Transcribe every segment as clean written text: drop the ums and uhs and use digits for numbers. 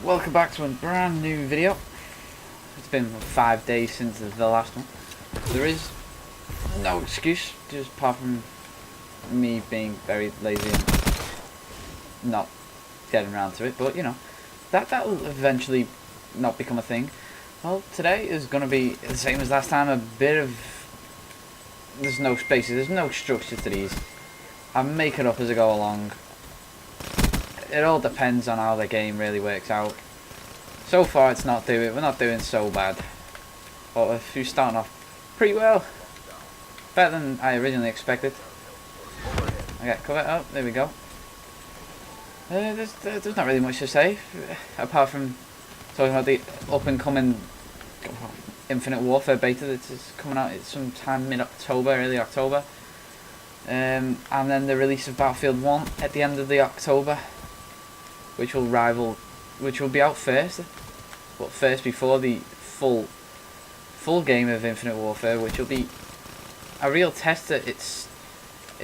welcome back to a brand new video. It's been 5 days since the last one. There is no excuse, just apart from me being very lazy and not getting around to it, but you know, that'll eventually not become a thing. Well, today is going to be the same as last time, a bit of, there's no spaces, there's no structure to these. I make it up as I go along. It all depends on how the game really works out. So far we're not doing so bad. But if you're starting off pretty well. Better than I originally expected. Okay, cover it up, there we go. There's not really much to say, apart from talking about the up and coming Infinite Warfare beta that's coming out sometime mid-October, early October. And then the release of Battlefield 1 at the end of the October, which will be out first, but first before the full game of Infinite Warfare, which will be a real test at its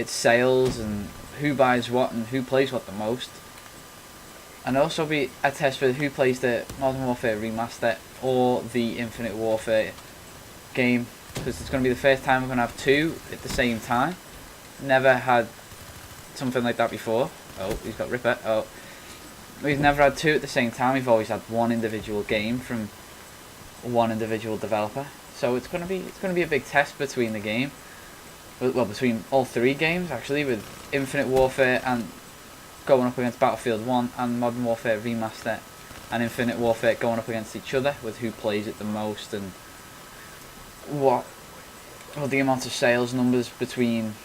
sales and who buys what and who plays what the most, and also be a test for who plays the Modern Warfare remaster or the Infinite Warfare game, because it's going to be the first time we're going to have two at the same time. Never had something like that before. Oh, he's got Ripper. Oh. We've never had two at the same time. We've always had one individual game from one individual developer. So it's gonna be a big test between the game. Well, between all three games actually, with Infinite Warfare and going up against Battlefield 1 and Modern Warfare Remaster, and Infinite Warfare going up against each other with who plays it the most, and what the amount of sales numbers between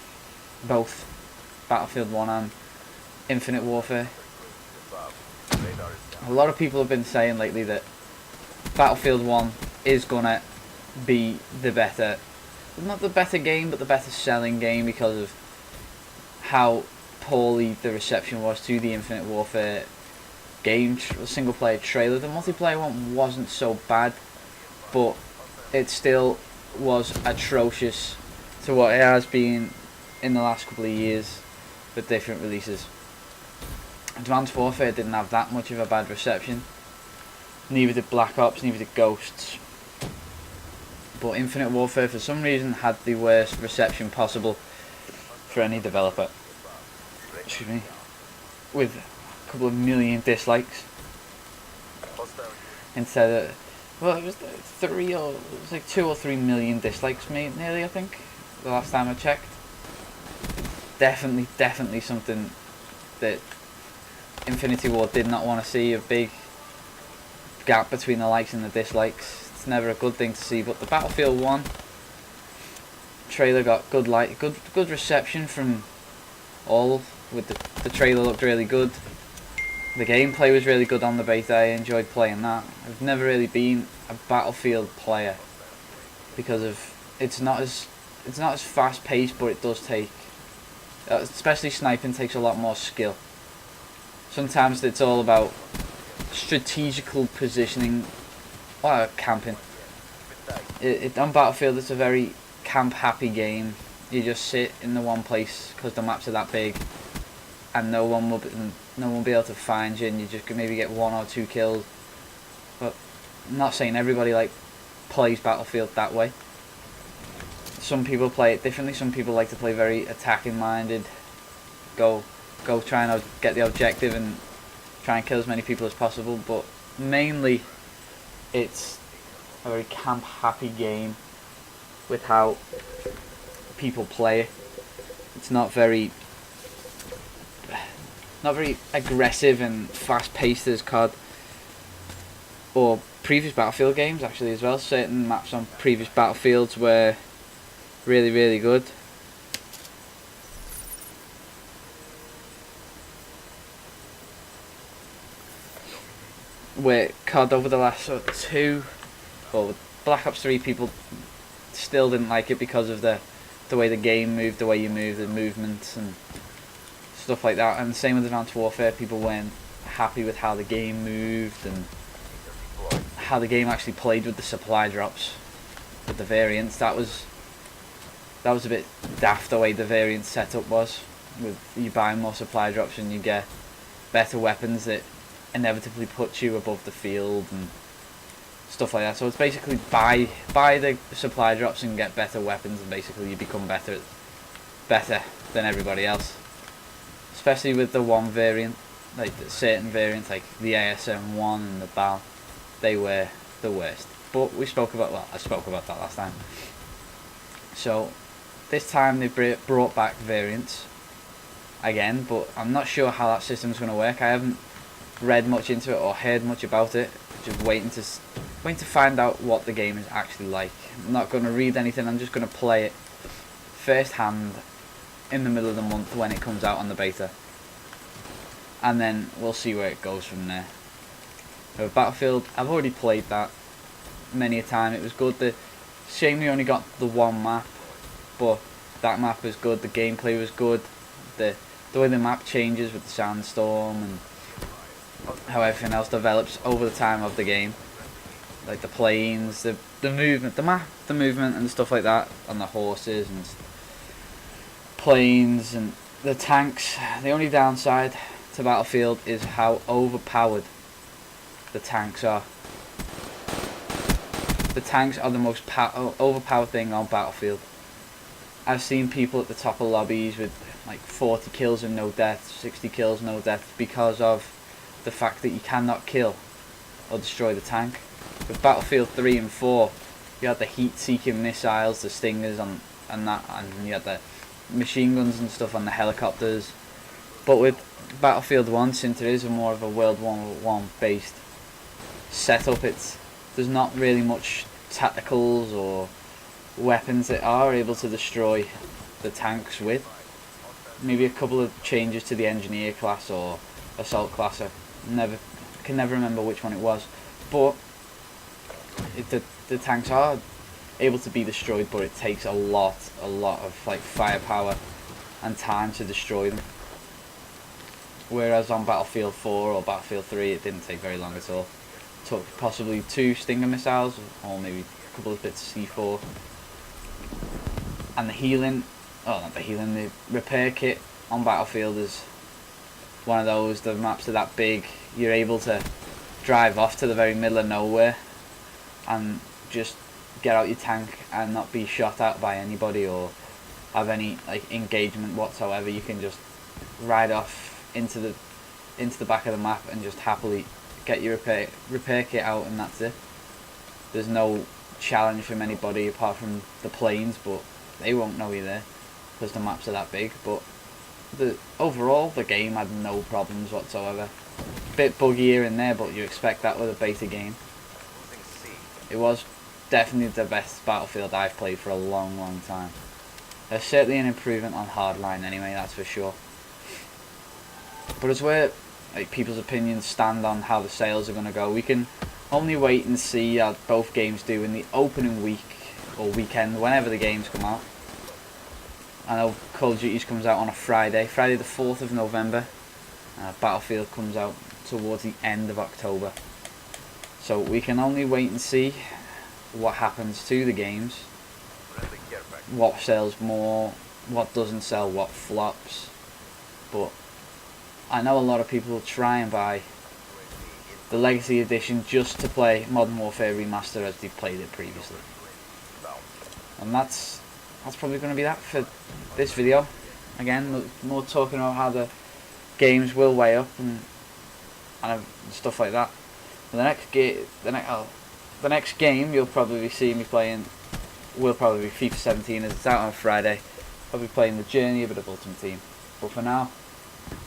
both Battlefield 1 and Infinite Warfare. A lot of people have been saying lately that Battlefield 1 is gonna be the better, not the better game, but the better selling game, because of how poorly the reception was to the Infinite Warfare game single player trailer. The multiplayer one wasn't so bad, but it still was atrocious to what it has been in the last couple of years with different releases. Advanced Warfare didn't have that much of a bad reception. Neither did Black Ops, neither did Ghosts. But Infinite Warfare for some reason had the worst reception possible for any developer. Excuse me. With a couple of million dislikes. Instead of, well, it was like 2 or 3 million dislikes nearly, I think, the last time I checked. Definitely something that Infinity Ward did not want to see, a big gap between the likes and the dislikes. It's never a good thing to see, but the Battlefield 1 trailer got good reception from all. With the trailer looked really good. The gameplay was really good on the beta. I enjoyed playing that. I've never really been a Battlefield player because of it's not as fast paced, but it does take, especially sniping, takes a lot more skill. Sometimes it's all about strategical positioning or camping. On Battlefield, it's a very camp-happy game. You just sit in the one place because the maps are that big, and no one will be able to find you, and you just maybe get 1 or 2 kills. But I'm not saying everybody plays Battlefield that way. Some people play it differently. Some people like to play very attacking-minded. Go try and get the objective and try and kill as many people as possible, but mainly it's a very camp happy game with how people play it. It's not very aggressive and fast paced as COD or previous Battlefield games actually as well. Certain maps on previous Battlefields were really good. Where COD over the last Black Ops 3, people still didn't like it because of the way the game moved, the way you move, the movements and stuff like that. And the same with Advanced Warfare, people weren't happy with how the game moved and how the game actually played with the supply drops, with the variants. That was a bit daft the way the variant setup was, with you buying more supply drops and you get better weapons that inevitably puts you above the field and stuff like that. So it's basically buy the supply drops and get better weapons, and basically you become better than everybody else. Especially with the one variant, like certain variants like the ASM1 and the BAL, they were the worst. But I spoke about that last time. So this time they brought back variants again, but I'm not sure how that system's going to work. I haven't read much into it or heard much about it. Just waiting to find out what the game is actually like. I'm not going to read anything. I'm just going to play it first hand in the middle of the month when it comes out on the beta, and then we'll see where it goes from there. So Battlefield, I've already played that many a time. It was good. The shame we only got the one map, but that map was good. The gameplay was good. The way the map changes with the sandstorm and how everything else develops over the time of the game, like the planes, the movement, the map, the movement and stuff like that, on the horses and planes and the tanks. The only downside to Battlefield is how overpowered the tanks are. The tanks are the most overpowered thing on Battlefield. I've seen people at the top of lobbies with like 40 kills and no deaths, 60 kills, no deaths, because of the fact that you cannot kill or destroy the tank. With Battlefield 3 and 4, you had the heat-seeking missiles, the Stingers and that, and you had the machine guns and stuff on the helicopters. But with Battlefield 1, since it is more of a World War 1 based setup, there's not really much tacticals or weapons that are able to destroy the tanks with. Maybe a couple of changes to the engineer class or assault class. I can never remember which one it was, but the tanks are able to be destroyed, but it takes a lot of like firepower and time to destroy them. Whereas on Battlefield 4 or Battlefield 3, it didn't take very long at all. It took possibly 2 Stinger missiles or maybe a couple of bits of C4. And the repair kit on Battlefield is one of those. The maps are that big, you're able to drive off to the very middle of nowhere and just get out your tank and not be shot at by anybody or have any like engagement whatsoever. You can just ride off into the back of the map and just happily get your repair kit out, and that's it. There's no challenge from anybody apart from the planes, but they won't know you're there because the maps are that big. But overall the game had no problems whatsoever. Bit buggy here and there, but you expect that with a beta game. It was definitely the best Battlefield I've played for a long time. There's certainly an improvement on Hardline anyway, that's for sure. But it's where like people's opinions stand on how the sales are going to go. We can only wait and see how both games do in the opening week or weekend, whenever the games come out. I know Call of Duty comes out on a Friday the 4th of November. Battlefield comes out towards the end of October. So we can only wait and see what happens to the games, what sells more, what doesn't sell, what flops. But I know a lot of people will try and buy the Legacy Edition just to play Modern Warfare Remaster as they've played it previously. And that's probably going to be that for this video. Again, more talking about how the games will weigh up and stuff like that. The next game you'll probably see me playing will probably be FIFA 17 as it's out on Friday. I'll be playing the Journey, a bit of Ultimate Team. But for now,